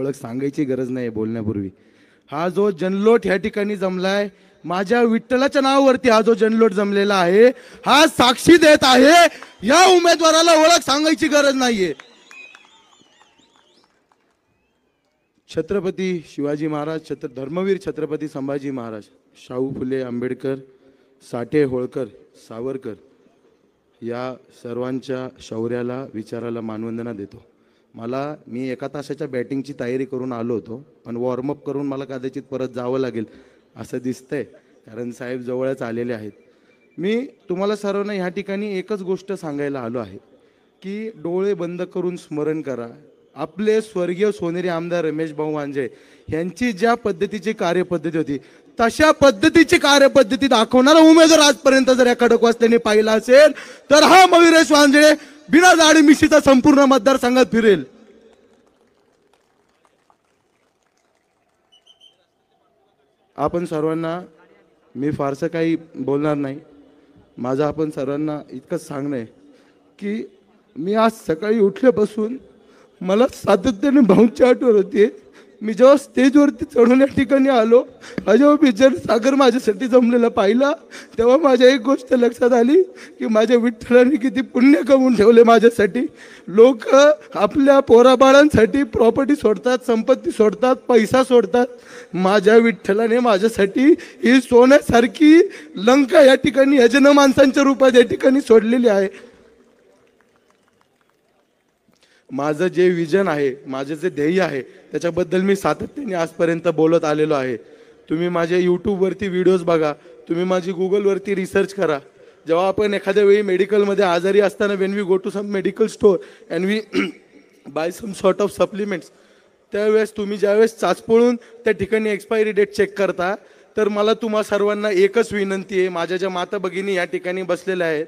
ओळख सांगायची गरज नाही बोलण्यापूर्वी. हा जो जनलोट ह्या ठिकाणी जमलाय, माझ्या विठ्ठलाच्या नावावरती हा जो जनलोट जमलेला आहे, हा साक्षी देत आहे या उमेदवाराला ओळख सांगायची गरज नाहीये. छत्रपती शिवाजी महाराज, धर्मवीर छत्रपती संभाजी महाराज, शाहू फुले आंबेडकर, साठे होळकर, सावरकर या सर्वांच्या शौर्याला विचाराला मानवंदना देतो. मी एका तासाच्या बॅटिंगची तयारी करून आलो होतो, पण वॉर्मअप करून मला कदाचित परत जावं लागेल असं दिसतंय, कारण साहेब जवळच आलेले आहेत. मी तुम्हाला सर्वांना ह्या ठिकाणी एकच गोष्ट सांगायला आलो आहे की डोळे बंद करून स्मरण करा, आपले स्वर्गीय सोनेरी आमदार रमेश भाऊ वांजळे यांची ज्या पद्धतीची कार्यपद्धती होती, तशा पद्धतीची कार्यपद्धती दाखवणारा उमेदवार आजपर्यंत जर या खडकवासल्याने पाहिला असेल तर हा मयुरेश वांजळे बिना दाढी मिशीचा संपूर्ण मतदारसंघात फिरेल. आपण सर्वांना, मी फारसं काही बोलणार नाही, माझं आपण सर्वांना इतकंच सांगणं आहे की मी आज सकाळी उठल्यापासून मला सातत्याने भाऊंची आठवण होती. मी जेव्हा स्टेजवरती चढून या ठिकाणी आलो, जेव्हा मी जनसागर माझ्यासाठी जमलेला पाहिला, तेव्हा माझ्या एक गोष्ट लक्षात आली की माझ्या विठ्ठलाने किती पुण्य कमवून ठेवले माझ्यासाठी. लोक आपल्या पोराबाळांसाठी प्रॉपर्टी सोडतात, संपत्ती सोडतात, पैसा सोडतात. माझ्या विठ्ठलाने माझ्यासाठी ही सोन्यासारखी लंका या ठिकाणी यजन माणसांच्या रूपात या ठिकाणी सोडलेली आहे. माझं जे विजन आहे, माझं जे ध्येय आहे, त्याच्याबद्दल मी सातत्याने आजपर्यंत बोलत आलेलो आहे. तुम्ही माझ्या यूट्यूबवरती व्हिडिओज बघा, तुम्ही माझी गुगलवरती रिसर्च करा. जेव्हा आपण एखाद्या वेळी मेडिकलमध्ये आजारी असताना when we go to some medical store and we buy some sort of supplements, त्यावेळेस तुम्ही ज्यावेळेस चाचपळून त्या ठिकाणी एक्सपायरी डेट चेक करता, तर मला तुम्हा सर्वांना एकच विनंती आहे. माझ्या ज्या माता भगिनी या ठिकाणी बसलेल्या आहेत,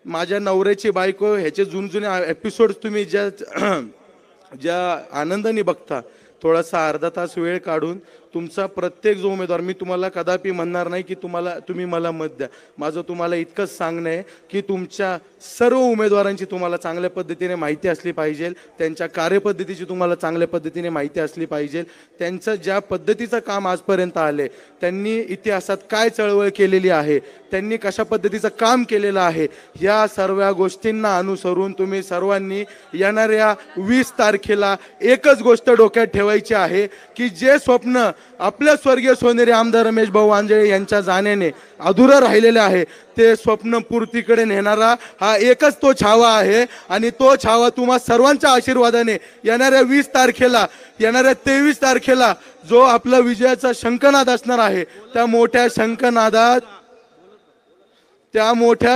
माझ्या नवऱ्याची बायको ह्याचे जुने एपिसोड्स तुम्ही ज्या आनंदाने बघता, थोडासा अर्धा तास वेळ काढून तुमचा प्रत्येक जो उमेदवार, मी तुम्हाला कदापि म्हणणार नाही की तुम्ही मला मत द्या. माझं तुम्हाला इतकंच सांगणं आहे की तुमच्या सर्व उमेदवारांची तुम्हाला चांगल्या पद्धतीने माहिती असली पाहिजे, त्यांच्या कार्यपद्धतीची तुम्हाला चांगल्या पद्धतीने माहिती असली पाहिजे. त्यांचं ज्या पद्धतीचं काम आजपर्यंत आले, त्यांनी इतिहासात काय चळवळ केलेली आहे, त्यांनी कशा पद्धतीचं काम केलेलं आहे, या सर्व गोष्टींना अनुसरून तुम्ही सर्वांनी येणाऱ्या 20 तारखेला एकच गोष्ट डोक्यात ठेवायची आहे की जे स्वप्न आपल्या स्वर्गीय सोनेरी आमदार रमेश भाऊ वांजळे यांच्या जाण्याने अधुरं राहिलेले आहे, ते स्वप्न पूर्तीकडे नेणारा हा एकच तो छावा आहे. आणि तो छावा तुम्हा सर्वांच्या आशीर्वादाने येणाऱ्या 20 तारखेला, येणाऱ्या 23 तारखेला जो आपला विजयाचा शंखनाद असणार आहे, त्या मोठ्या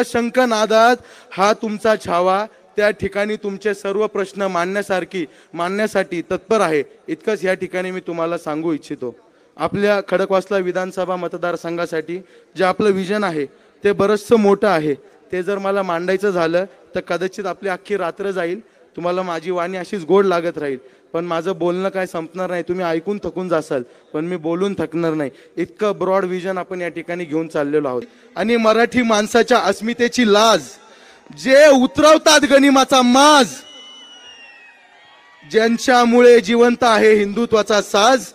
शंखनादात हा तुमचा छावा त्या ठिकाणी तुमचे सर्व प्रश्न मांडण्यासाठी तत्पर आहे. इतकंच या ठिकाणी मी तुम्हाला सांगू इच्छितो. आपल्या खडकवासला विधानसभा मतदारसंघासाठी जे आपलं विजन आहे ते बरंचसं मोठं आहे. ते जर मला मांडायचं झालं तर कदाचित आपली अख्खी रात्र जाईल. तुम्हाला माझी वाणी अशीच गोड लागत राहील, पण माझं बोलणं काय संपणार नाही. तुम्ही ऐकून थकून जासाल, पण मी बोलून थकणार नाही. इतकं ब्रॉड विजन आपण या ठिकाणी घेऊन चाललेलो आहोत. आणि मराठी माणसाच्या अस्मितेची लाज जे उतरवतात गनिमाचा माज, ज्यांच्यामुळे जिवंत आहे हिंदुत्वाचा साज,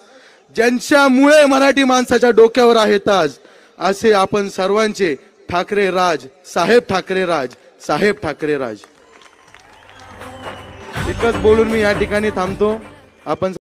ज्यांच्यामुळे मराठी माणसाच्या डोक्यावर आहे ताज, असे आपण सर्वांचे ठाकरे राज, साहेब ठाकरे राज, साहेब ठाकरे राज. इतकंच बोलून मी या ठिकाणी थांबतो. आपण